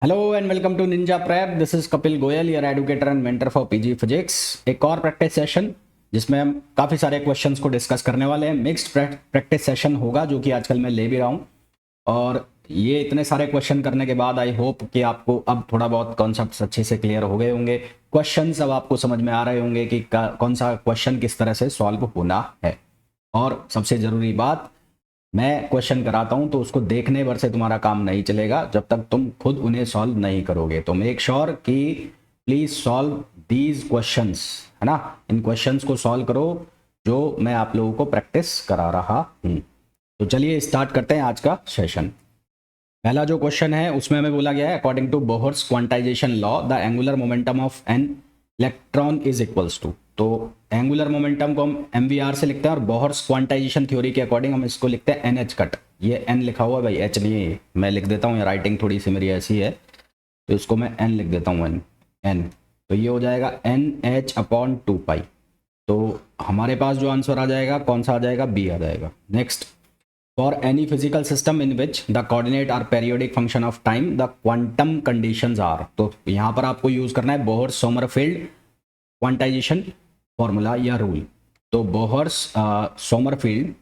Hello and welcome to Ninja Prep. This is Kapil Goyal, your educator and mentor for PG physics. एक और practice session जिसमें हम काफ़ी सारे क्वेश्चंस को डिस्कस करने वाले हैं। मिक्स्ड प्रैक्टिस सेशन होगा जो कि आजकल मैं ले भी रहा हूँ। और ये इतने सारे क्वेश्चन करने के बाद आई होप कि आपको अब थोड़ा बहुत कॉन्सेप्ट्स अच्छे से क्लियर हो गए होंगे। क्वेश्चंस अब आपको समझ में आ रहे होंगे कि कौन सा क्वेश्चन किस तरह से सॉल्व होना है। और सबसे ज़रूरी बात, मैं क्वेश्चन कराता हूं तो उसको देखने भर से तुम्हारा काम नहीं चलेगा जब तक तुम खुद उन्हें सॉल्व नहीं करोगे। तो मेक श्योर कि प्लीज सॉल्व दीज क्वेश्चंस, है ना। इन क्वेश्चंस को सॉल्व करो जो मैं आप लोगों को प्रैक्टिस करा रहा हूं। तो चलिए स्टार्ट करते हैं आज का सेशन। पहला जो क्वेश्चन है उसमें हमें बोला गया है, according to Bohr's quantization law the angular momentum of an electron is equals to. तो एंगुलर मोमेंटम को हम एमवीआर से लिखते हैं और बोहर्स क्वांटाइजेशन थ्योरी के अकॉर्डिंग हम इसको लिखते हैं एन एच कट। ये एन लिखा हुआ है भाई, एच नहीं है। मैं लिख देता हूँ, ये राइटिंग थोड़ी सी मेरी ऐसी है तो इसको मैं एन लिख देता हूँ, एन एन। तो ये हो जाएगा एन एच अपॉन 2 पाई। तो हमारे पास जो आंसर आ जाएगा कौन सा आ जाएगा, बी आ जाएगा। Next, for any physical system in which the coordinate are periodic function of time the quantum conditions are. तो यहाँ पर आपको यूज करना है बोहर सोमरफेल्ड क्वांटाइजेशन फॉर्मूला या रूल। तो Bohr's Sommerfeld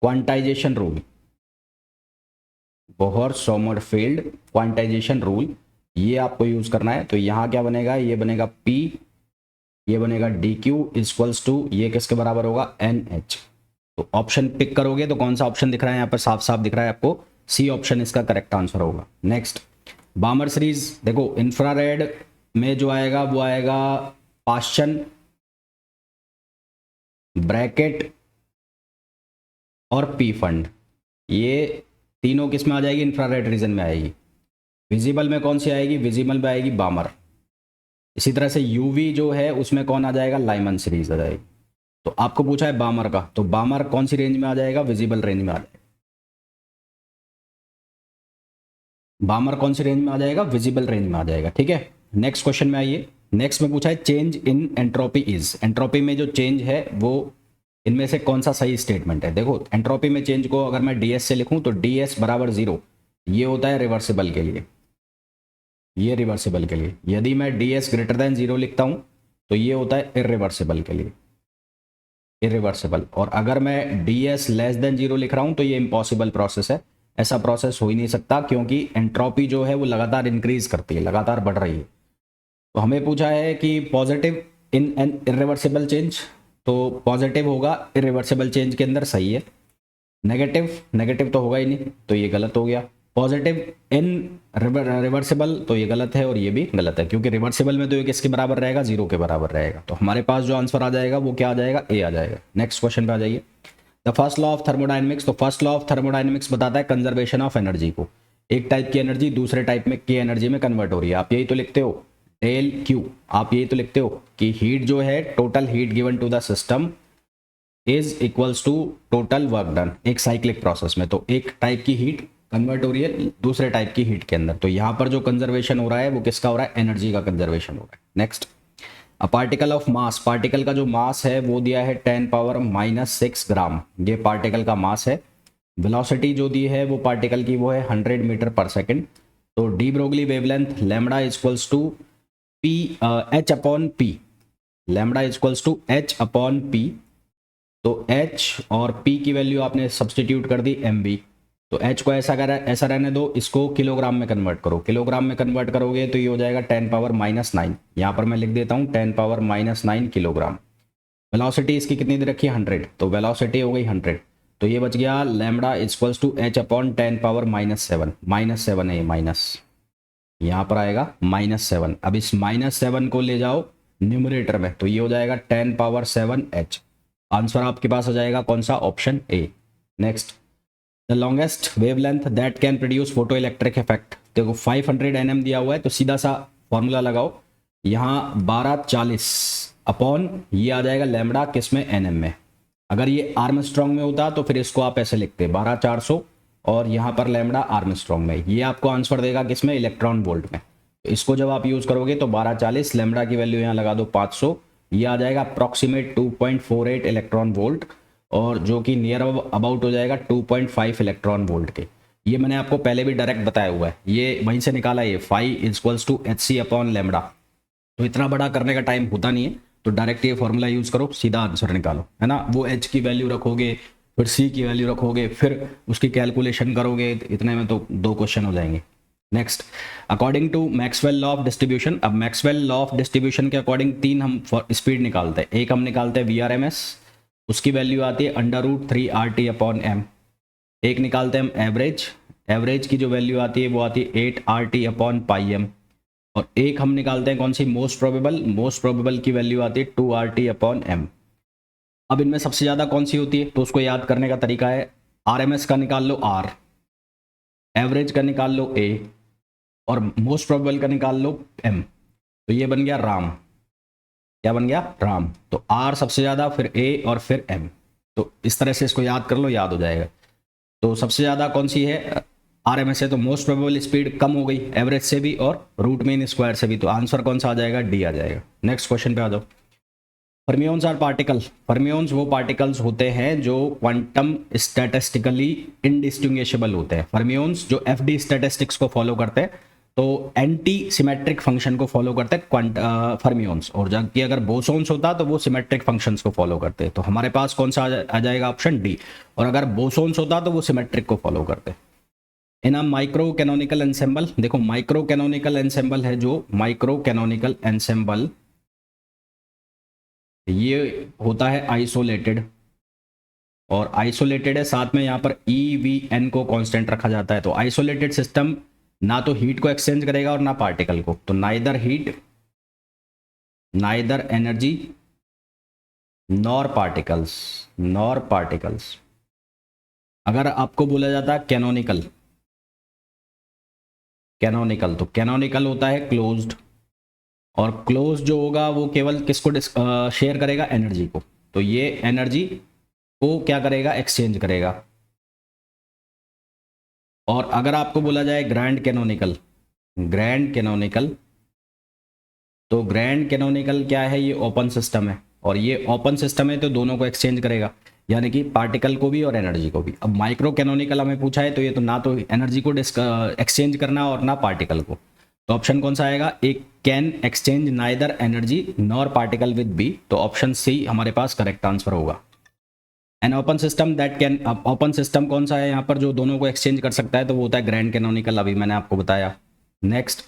quantization rule, Bohr Sommerfeld quantization rule, ये आपको यूज करना है। तो यहाँ क्या बनेगा, ये बनेगा P, ये बनेगा डी क्यू इक्वल्स टू, ये किसके बराबर होगा, एन एच। तो ऑप्शन पिक करोगे तो कौन सा ऑप्शन दिख रहा है यहाँ पर, साफ साफ दिख रहा है आपको, सी ऑप्शन इसका करेक्ट आंसर होगा। नेक्स्ट, बामर सीरीज देखो, इंफ्रारेड में जो आएगा वो आएगा पाश्चन, ब्रैकेट और पी फंड। ये तीनों किस में आ जाएगी, इंफ्रारेड रीजन में आएगी। विजिबल में कौन सी आएगी, विजिबल में आएगी बामर। इसी तरह से यूवी जो है उसमें कौन आ जाएगा, लाइमन सीरीज आ जाएगी। तो आपको पूछा है बामर का, तो बामर कौन सी रेंज में आ जाएगा, विजिबल रेंज में आ जाएगा। बामर कौन सी रेंज में आ जाएगा, विजिबल रेंज में आ जाएगा। ठीक है, नेक्स्ट क्वेश्चन में आइए। नेक्स्ट में पूछा है change in entropy is. Entropy में जो चेंज है वो इनमें से कौन सा सही स्टेटमेंट है। देखो, एंट्रोपी में चेंज को अगर मैं डीएस से लिखूं तो डीएस बराबर 0, ये होता है रिवर्सिबल के लिए, ये रिवर्सिबल के लिए। यदि मैं डीएस ग्रेटर देन 0 लिखता हूं तो ये होता है इरिवर्सिबल के लिए, इरिवर्सिबल। और अगर मैं डीएस लेस देन 0 लिख रहा हूं तो ये इम्पॉसिबल प्रोसेस है। ऐसा प्रोसेस हो ही नहीं सकता क्योंकि एंट्रोपी जो है वो लगातार इंक्रीज करती है, लगातार बढ़ रही है। तो हमें पूछा है कि positive in an irreversible change, तो पॉजिटिव होगा इरिवर्सिबल चेंज के अंदर, सही है। नेगेटिव, नेगेटिव तो होगा ही नहीं, तो ये गलत हो गया। पॉजिटिव इन रिवर्सिबल, तो ये गलत है और ये भी गलत है क्योंकि रिवर्सिबल में तो ये किसके बराबर रहेगा, 0 के बराबर रहेगा। तो हमारे पास जो आंसर आ जाएगा वो क्या आ जाएगा, ए आ जाएगा। नेक्स्ट क्वेश्चन पे आ जाइए। The first law of thermodynamics. तो फर्स्ट लॉ ऑफ थर्मोडाइनमिक्स बताता है कंजर्वेशन ऑफ एनर्जी को। एक टाइप की एनर्जी दूसरे टाइप में की एनर्जी में कन्वर्ट हो रही है। आप यही तो लिखते हो डेल क्यू, आप यही तो लिखते हो कि हीट जो है, total heat given to the system is equals to total work done, एक साइक्लिक प्रोसेस में। तो एक टाइप की हीट कन्वर्ट हो रही है दूसरे टाइप की हीट के अंदर। तो यहाँ पर जो कंजर्वेशन हो रहा है वो किसका हो रहा है, एनर्जी का कंजर्वेशन हो रहा है। Next, a particle of mass. Particle का जो मास है वो दिया है 10⁻⁻6 ग्राम, ये पार्टिकल का मास है। वेलोसिटी जो दी है वो पार्टिकल की वो है 100 मीटर पर सेकेंड। तो de Broglie wavelength lambda equals to p h upon p, lambda equals to h upon p. तो h और p की वैल्यू आपने सब्सटीट्यूट कर दी mv। तो h को ऐसा रहने दो, इसको किलोग्राम में कन्वर्ट करो। किलोग्राम में कन्वर्ट करोगे तो ये हो जाएगा 10⁻⁹। यहाँ पर मैं लिख देता हूँ 10⁻⁹ किलोग्राम। वेलोसिटी इसकी कितनी दे रखी है, 100, तो वेलोसिटी हो गई 100। तो ये बच गया lambda equals to h upon 10⁻⁻7, -7 है माइनस, यहाँ पर आएगा -7। अब इस -7 को ले जाओ न्यूमरेटर में, तो ये हो जाएगा 10⁻7h। आंसर आपके पास आ जाएगा कौन सा, option A. Next, the longest wavelength that can produce photo electric effect. देखो 500 nm दिया हुआ है तो सीधा सा फॉर्मूला लगाओ, यहाँ 1240 अपॉन ये आ जाएगा लैम्बडा किस में, nm में। अगर ये आर्मस्ट्रॉन्ग में होता तो फिर इसको आप ऐसे लिखते 12400 और यहाँ पर लैम्बडा आर्मस्ट्रॉन्ग में। ये आपको आंसर देगा किस में, इलेक्ट्रॉन वोल्ट में। तो इसको जब आप यूज करोगे तो 1240, लैम्बडा की वैल्यू यहाँ लगा दो 500, ये आ जाएगा अप्रॉक्सीमेट 2.48 इलेक्ट्रॉन वोल्ट। और जो कि नियर अबाउट हो जाएगा 2.5 इलेक्ट्रॉन वोल्ट के। ये मैंने आपको पहले भी डायरेक्ट बताया हुआ है, ये वहीं से निकाला ये phi=hc/λ। तो इतना बड़ा करने का टाइम होता नहीं है, तो डायरेक्ट ये फॉर्मूला यूज़ करो, सीधा आंसर निकालो, है ना। वो h की वैल्यू रखोगे, फिर c की वैल्यू रखोगे, फिर उसकी कैलकुलेशन करोगे, इतने में तो 2 क्वेश्चन हो जाएंगे। Next, according to Maxwell law of distribution. अब मैक्सवेल लॉ ऑफ डिस्ट्रीब्यूशन के अकॉर्डिंग 3 हम स्पीड निकालते हैं। एक हम निकालते हैं VRMS, उसकी वैल्यू आती है √3RT/m। एक निकालते हैं हम एवरेज, एवरेज की जो वैल्यू आती है वो आती है 8RT/πm। और एक हम निकालते हैं कौन सी, मोस्ट प्रोबेबल, मोस्ट प्रोबेबल की वैल्यू आती है 2RT/m। अब इनमें सबसे ज़्यादा कौन सी होती है, तो उसको याद करने का तरीका है, RMS का निकाल लो R, एवरेज का निकाल लो A, और मोस्ट प्रोबेबल का निकाल लो M। तो ये बन गया राम, क्या बन गया, राम। तो R सबसे ज़्यादा, फिर A और फिर M। तो इस तरह से इसको याद कर लो, याद हो जाएगा। तो सबसे ज़्यादा कौन सी है, RMS है, तो मोस्ट प्रोबेबल स्पीड कम हो गई एवरेज से भी और रूट मीन स्क्वायर से भी, तो आंसर कौन सा आ जाएगा, D आ जाएगा। नेक्स्ट क्वेश्चन पे आ जाओ। फर्मियोन्स आर पार्टिकल, फर्मियोन्स वो पार्टिकल्स होते हैं जो क्वांटम स्टैटिस्टिकली इनडिस्टिंग्विशेबल होते हैं। फर्मियोन्स जो FD स्टैटिस्टिक्स को फॉलो करते हैं, तो एंटी सिमेट्रिक फंक्शन को फॉलो करते हैं फर्मियोन्स, और जबकि अगर बोसोन्स होता तो वो सिमेट्रिक फंक्शंस को फॉलो करते हैं। तो हमारे पास कौन सा आ जाएगा, ऑप्शन D। और अगर बोसोन्स होता तो वो सिमेट्रिक को फॉलो करते हैं। इन अ माइक्रो कैनोनिकल एंसेंबल, देखो माइक्रो कैनोनिकल एंसेंबल है जो, माइक्रो कैनोनिकल एंसेंबल ये होता है आइसोलेटेड, और आइसोलेटेड है, साथ में यहाँ पर EVN को कांस्टेंट रखा जाता है। तो आइसोलेटेड सिस्टम ना तो हीट को एक्सचेंज करेगा और ना पार्टिकल को, तो neither heat, neither energy, nor particles, nor particles. अगर आपको बोला जाता है कैनोनिकल, कैनोनिकल तो कैनोनिकल होता है क्लोज्ड, और क्लोज जो होगा वो केवल किसको शेयर करेगा, एनर्जी को। तो ये एनर्जी को क्या करेगा, एक्सचेंज करेगा। और अगर आपको बोला जाए ग्रैंड कैनोनिकल, ग्रैंड कैनोनिकल, तो ग्रैंड कैनोनिकल क्या है, ये ओपन सिस्टम है, और ये ओपन सिस्टम है तो दोनों को एक्सचेंज करेगा, यानी कि पार्टिकल को भी और एनर्जी को भी। अब माइक्रो कैनोनिकल हमें पूछा है, तो ये तो ना तो एनर्जी को एक्सचेंज करना और ना पार्टिकल को। तो ऑप्शन कौन सा आएगा, एक can exchange neither energy nor particle with B, तो ऑप्शन सी हमारे पास करेक्ट आंसर होगा। An open system that can, open system कौन सा है यहाँ पर जो दोनों को एक्सचेंज कर सकता है, तो वो होता है ग्रैंड कैनोनिकल, अभी मैंने आपको बताया। Next,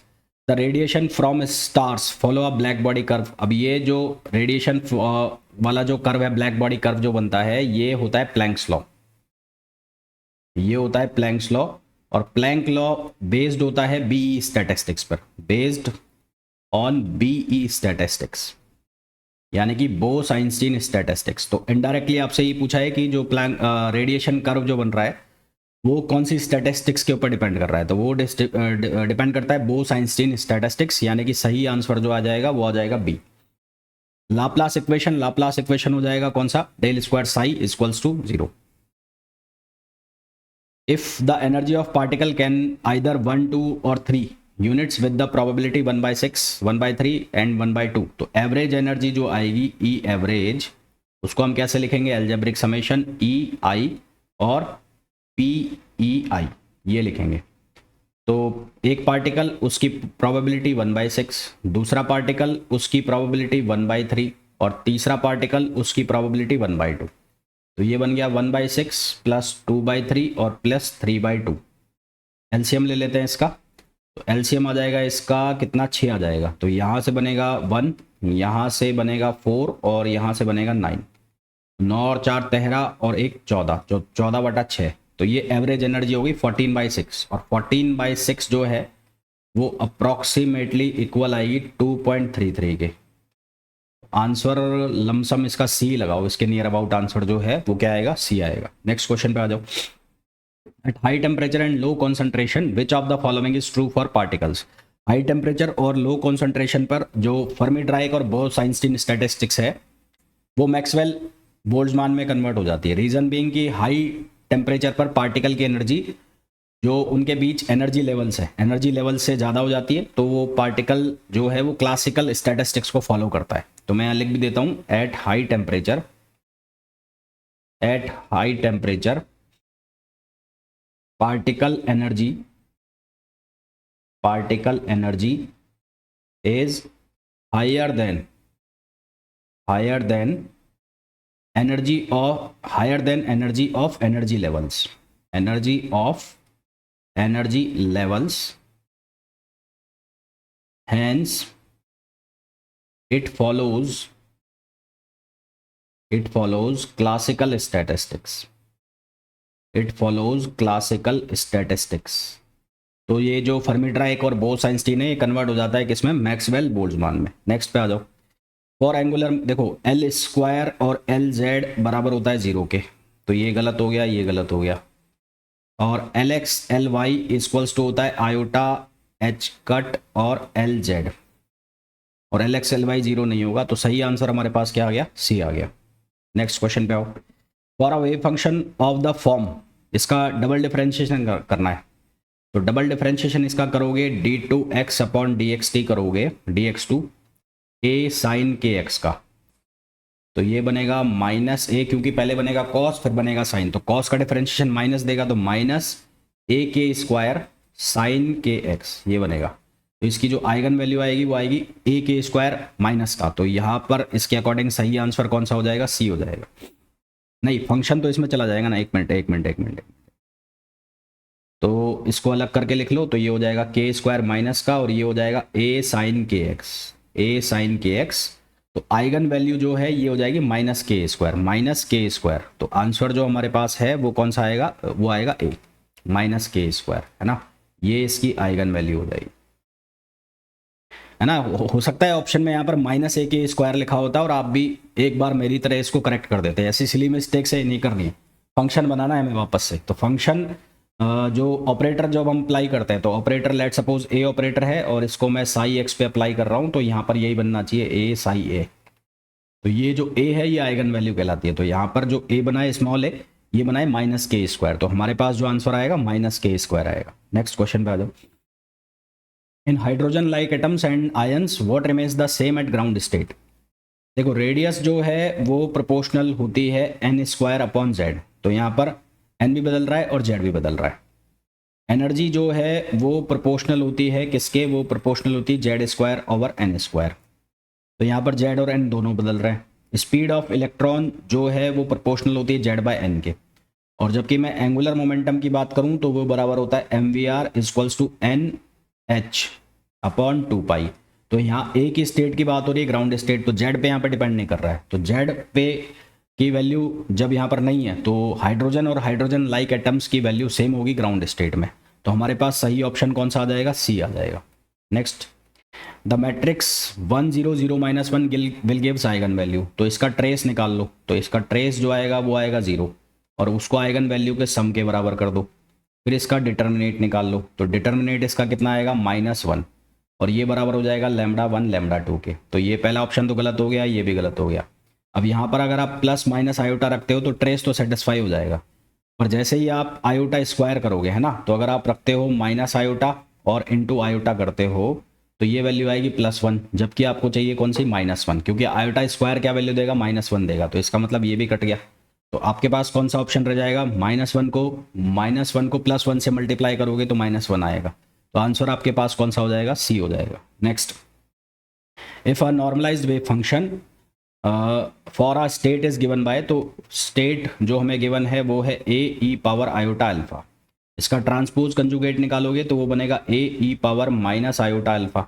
the radiation from stars follow a black body curve. अब ये जो रेडिएशन वाला जो कर्व है, ब्लैक बॉडी कर्व जो बनता है, ये होता है प्लैंक्स लॉ, ये होता है प्लैंक्स लॉ। और प्लैंक लॉ बेस्ड होता है BE स्टैटिस्टिक्स पर, बेस्ड ऑन BE स्टैटिस्टिक्स, यानी कि बोस आइंस्टीन स्टैटिस्टिक्स। तो इनडायरेक्टली आपसे ये पूछा है कि जो प्लैंक रेडिएशन कर्व जो बन रहा है वो कौन सी स्टैटिस्टिक्स के ऊपर डिपेंड कर रहा है, तो वो डिपेंड करता है बोस आइंस्टीन स्टैटिस्टिक्स, यानी कि सही आंसर जो आ जाएगा वो आ जाएगा B। Laplace equation, Laplace equation हो जाएगा कौन सा, del square psi equals to 0। If the energy of particle can either 1, 2 और 3 units with the probability 1/6, 1/3 and 1/2, तो एवरेज एनर्जी जो आएगी E एवरेज, उसको हम कैसे लिखेंगे, एल्जेब्रिक समेशन EI और PEI ये लिखेंगे। तो एक पार्टिकल उसकी प्रोबेबिलिटी 1/6, दूसरा पार्टिकल उसकी प्रोबेबिलिटी 1/3 और तीसरा पार्टिकल उसकी प्रोबेबिलिटी 1/2। तो ये बन गया 1/6 प्लस 2/3 और प्लस 3/2। एलसीएम ले लेते हैं इसका, तो एलसीएम आ जाएगा इसका कितना, 6 आ जाएगा। तो यहाँ से बनेगा 1, यहाँ से बनेगा 4 और यहाँ से बनेगा 9, 9 और 4 13 और 1 14, जो 14/6। तो ये एवरेज एनर्जी होगी 14/6, और 14/6 जो है वो अप्रॉक्सीमेटली इक्वल आएगी 2.33 के। आंसर लमसम इसका C लगाओ, इसके नियर अबाउट आंसर जो है वो क्या आएगा, C आएगा। नेक्स्ट क्वेश्चन पे आ जाओ। Eight high temperature and low concentration which of the following is true for particles. High temperature और लो कॉन्सेंट्रेशन पर जो फर्मी ड्राइक और बोस आइंस्टीन स्टैटिस्टिक्स है वो मैक्सवेल बोल्ट्जमान में कन्वर्ट हो जाती है। रीजन बीइंग कि हाई टेम्परेचर पर पार्टिकल की एनर्जी जो उनके बीच एनर्जी लेवल्स है, एनर्जी लेवल से ज़्यादा हो जाती है, तो वो पार्टिकल जो है वो क्लासिकल स्टैटिस्टिक्स को फॉलो करता है। तो मैं यहाँ लिख भी देता हूँ, at high temperature at high temperature particle energy is higher than energy of energy levels hence it follows classical statistics। तो ये जो फर्मी-ड्राइक और बोस-आइंस्टीन है ये कन्वर्ट हो जाता है किसमें, मैक्सवेल बोल्ट्जमान में। नेक्स्ट पे आ जाओ। फॉर एंगुलर देखो एल स्क्वायर और एल जेड बराबर होता है 0 के, तो ये गलत हो गया, ये गलत हो गया। और l x l y equals to होता है आयोटा एच कट और एल जेड, और एल एक्स एल वाई 0 नहीं होगा, तो सही आंसर हमारे पास क्या आ गया, सी आ गया। नेक्स्ट क्वेश्चन पे आओ। For a wave function of the form, इसका डबल डिफरेंशिएशन करना है, तो डबल डिफरेंशिएशन इसका करोगे d2x अपॉन dxt करोगे, dx2 a साइन के एक्स का, तो ये बनेगा माइनस ए, क्योंकि पहले बनेगा कॉस फिर बनेगा साइन, तो कॉस का डिफरेंशिएशन माइनस देगा, तो माइनस ए के स्क्वायर साइन के एक्स ये बनेगा। तो इसकी जो आइगन वैल्यू आएगी वो आएगी ए के स्क्वायर माइनस का, तो यहाँ पर इसके अकॉर्डिंग सही आंसर कौन सा हो जाएगा, सी हो जाएगा। नहीं फंक्शन तो इसमें चला जाएगा ना, एक मिनट, तो इसको अलग करके लिख लो, तो ये हो जाएगा के स्क्वायर माइनस का, और ये हो जाएगा ए साइन के एक्स, तो आइगन वैल्यू जो है ये हो जाएगी माइनस के स्क्वायर, तो आंसर जो हमारे पास है वो कौन सा आएगा, वो आएगा ए माइनस के स्क्वायर, है ना, ये इसकी आइगन वैल्यू हो जाएगी, है ना। हो सकता है ऑप्शन में यहाँ पर माइनस ए के स्क्वायर लिखा होता है और आप भी एक बार मेरी तरह इसको करेक्ट कर देते हैं, ऐसी सिली मिस्टेक से नहीं करनी है, फंक्शन बनाना है हमें वापस से। तो फंक्शन जो ऑपरेटर जब हम अप्लाई करते हैं, तो ऑपरेटर लेट सपोज ए ऑपरेटर है और इसको मैं साई एक्स पे अप्लाई कर रहा हूँ, तो यहाँ पर यही बनना चाहिए ए साई ए, तो ये जो ए है ये आइगन वैल्यू कहलाती है, तो यहाँ पर जो ए बना है स्मॉल ए, ये बना है माइनस के स्क्वायर, तो हमारे पास जो आंसर आएगा माइनस के स्क्वायर आएगा। नेक्स्ट क्वेश्चन पे आ जाओ। In hydrogen like atoms and ions what remains the same at ground state. देखो रेडियस जो है वो प्रोपोर्शनल होती है एन स्क्वायर अपॉन जेड, तो यहाँ पर एन भी बदल रहा है और जेड भी बदल रहा है। एनर्जी जो है वो प्रोपोर्शनल होती है किसके, वो प्रोपोर्शनल होती है z square over n square, तो यहाँ पर जेड और एन दोनों बदल रहे हैं। स्पीड ऑफ इलेक्ट्रॉन जो है वो प्रोपोर्शनल होती है जेड बाय एन के, और जबकि मैं एंगुलर मोमेंटम की बात करूं तो वो बराबर होता है m v r equals to n h upon 2 pi. तो यहाँ ए की स्टेट की बात हो रही है, ग्राउंड स्टेट, तो जेड पे यहाँ पे डिपेंड नहीं कर रहा है, तो जेड पे की वैल्यू जब यहाँ पर नहीं है तो हाइड्रोजन और हाइड्रोजन लाइक एटम्स की वैल्यू सेम होगी ग्राउंड स्टेट में, तो हमारे पास सही ऑप्शन कौन सा आ जाएगा, सी आ जाएगा। Next, the matrix 1 0 0 -1 will gives eigen value, तो इसका ट्रेस निकाल लो, तो इसका ट्रेस जो आएगा वो आएगा 0, और उसको आइगन वैल्यू के सम के बराबर कर दो। फिर इसका डिटर्मिनेट निकाल लो, तो डिटर्मिनेट इसका कितना आएगा, -1, और ये बराबर हो जाएगा λ1 λ2 के, तो ये पहला ऑप्शन तो गलत हो गया, ये भी गलत हो गया। अब यहाँ पर अगर आप प्लस माइनस आयोटा रखते हो तो ट्रेस तो सेटिस्फाई हो जाएगा, पर जैसे ही आप आयोटा स्क्वायर करोगे, है ना, तो अगर आप रखते हो माइनस आयोटा और इंटू आयोटा करते हो तो ये वैल्यू आएगी +1, जबकि आपको चाहिए कौन सी, -1, क्योंकि आयोटा स्क्वायर क्या वैल्यू देगा, -1 देगा, तो इसका मतलब ये भी कट गया। तो आपके पास कौन सा ऑप्शन रह जाएगा, -1 को +1 से मल्टीप्लाई करोगे तो -1 आएगा, तो आंसर आपके पास कौन सा हो जाएगा, सी हो जाएगा। Next, if a normalized wave function for a state is given by, तो स्टेट जो हमें गिवन है वो है a e power iota alpha, इसका ट्रांसपोज कंजुगेट निकालोगे तो वो बनेगा a e power minus iota alpha.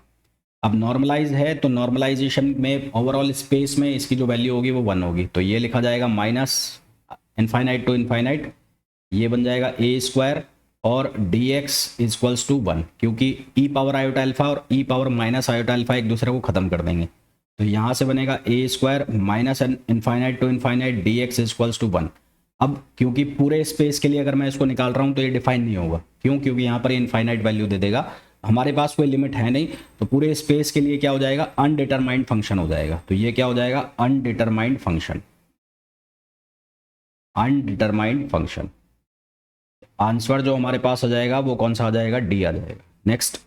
अब नॉर्मलाइज है तो नॉर्मलाइजेशन में ओवरऑल स्पेस में इसकी जो वैल्यू होगी वो 1 होगी, तो ये लिखा जाएगा माइनस इनफाइनाइट टू इनफाइनाइट, ये बन जाएगा ए स्क्वायर और डी एक्स इक्वल्स टू 1, क्योंकि ई पावर आयोटा अल्फा और ई पावर माइनस आयोटा अल्फा एक दूसरे को खत्म कर देंगे, तो यहाँ से बनेगा a square minus infinite to infinite D X equals to 1। अब क्योंकि पूरे स्पेस के लिए अगर मैं इसको निकाल रहा हूँ तो ये डिफाइन नहीं होगा, क्यों, क्योंकि यहाँ पर ये इनफाइनाइट वैल्यू दे देगा, हमारे पास कोई लिमिट है नहीं, तो पूरे स्पेस के लिए क्या हो जाएगा, अनडिटरमाइंड फंक्शन हो जाएगा, तो ये क्या हो जाएगा, undetermined function, undetermined function. Answer जो हमारे पास आ जाएगा वो कौन सा आ जाएगा, डी आ जाएगा। Next,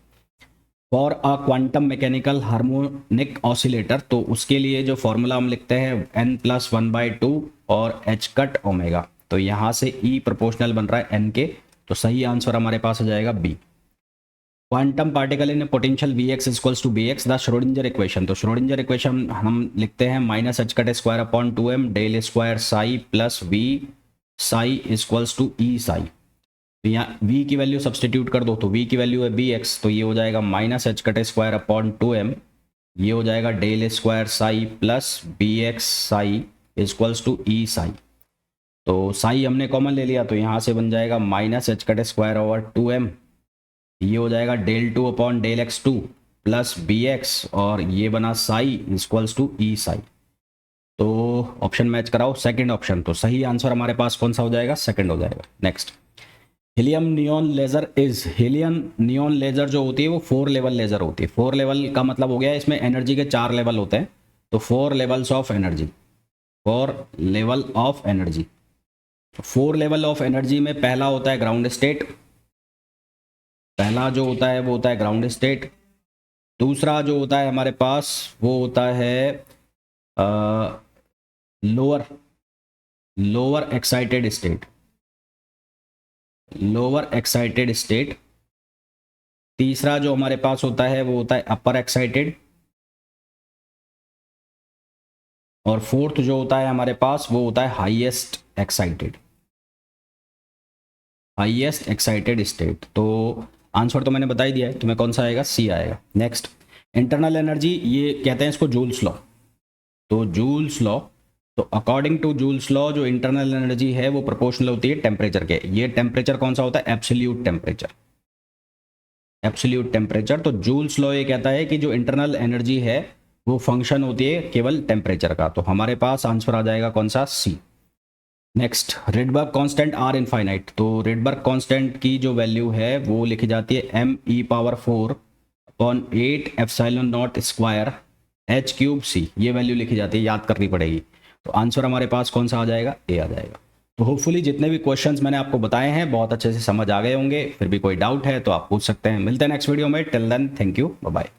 for a quantum mechanical harmonic oscillator, तो उसके लिए जो फॉर्मूला हम लिखते हैं n+1/2 और h कट ओमेगा, तो यहाँ से E प्रोपोर्शनल बन रहा है n के, तो सही आंसर हमारे पास आ जाएगा B. Quantum particle in potential Vx equals to Bx, the Schrodinger equation, तो श्रोडिंजर इक्वेशन हम लिखते हैं -h²/2m del square psi plus v psi equals to E psi. तो यहाँ v की वैल्यू सब्सटीट्यूट कर दो, तो v की वैल्यू है bx, तो ये हो जाएगा -h²/2m, ये हो जाएगा del square psi plus bx psi equals to E psi. तो साई हमने कॉमन ले लिया, तो यहाँ से बन जाएगा -h²/2m, ये हो जाएगा del2/del x2 प्लस bx, और ये बना Sai equals to E psi. तो ऑप्शन मैच कराओ, सेकंड ऑप्शन, तो सही आंसर हमारे पास कौन सा हो जाएगा, सेकंड हो जाएगा। Next, helium neon laser is, helium neon laser जो होती है वो 4 लेवल लेज़र होती है। 4 लेवल का मतलब हो गया इसमें एनर्जी के 4 लेवल होते हैं, तो 4 levels of energy, 4 level of energy. 4 level of energy में पहला होता है ग्राउंड स्टेट, पहला जो होता है वो होता है ग्राउंड स्टेट। दूसरा जो होता है हमारे पास वो होता है lower excited state, lower excited state. तीसरा जो हमारे पास होता है वो होता है अपर एक्साइटेड, और फोर्थ जो होता है हमारे पास वो होता है highest excited, highest excited state. तो आंसर तो मैंने बता ही दिया है, तुम्हें कौन सा आएगा, सी आएगा। नेक्स्ट, इंटरनल एनर्जी, ये कहते हैं इसको जूल्स लॉ, तो जूल्स लॉ, तो अकॉर्डिंग टू जूल्स लॉ जो इंटरनल एनर्जी है वो प्रोपोर्शनल होती है टेम्परेचर के। ये टेम्परेचर कौन सा होता है, एब्सोल्यूट टेम्परेचर, एब्सोल्यूट टेम्परेचर। तो जूल्स लॉ ये कहता है कि जो इंटरनल एनर्जी है वो फंक्शन होती है केवल टेम्परेचर का, तो हमारे पास आंसर आ जाएगा कौन सा, C. Next, Rydberg constant R infinite, तो रेडबर्ग कांस्टेंट की जो वैल्यू है वो लिखी जाती है me⁴/8ε0² h³c, ये वैल्यू लिखी जाती है, याद करनी पड़ेगी। तो आंसर हमारे पास कौन सा आ जाएगा, ए आ जाएगा। तो होपफुली जितने भी क्वेश्चंस मैंने आपको बताए हैं बहुत अच्छे से समझ आ गए होंगे, फिर भी कोई डाउट है तो आप पूछ सकते हैं। मिलते हैं नेक्स्ट वीडियो में, till then thank you, bye bye.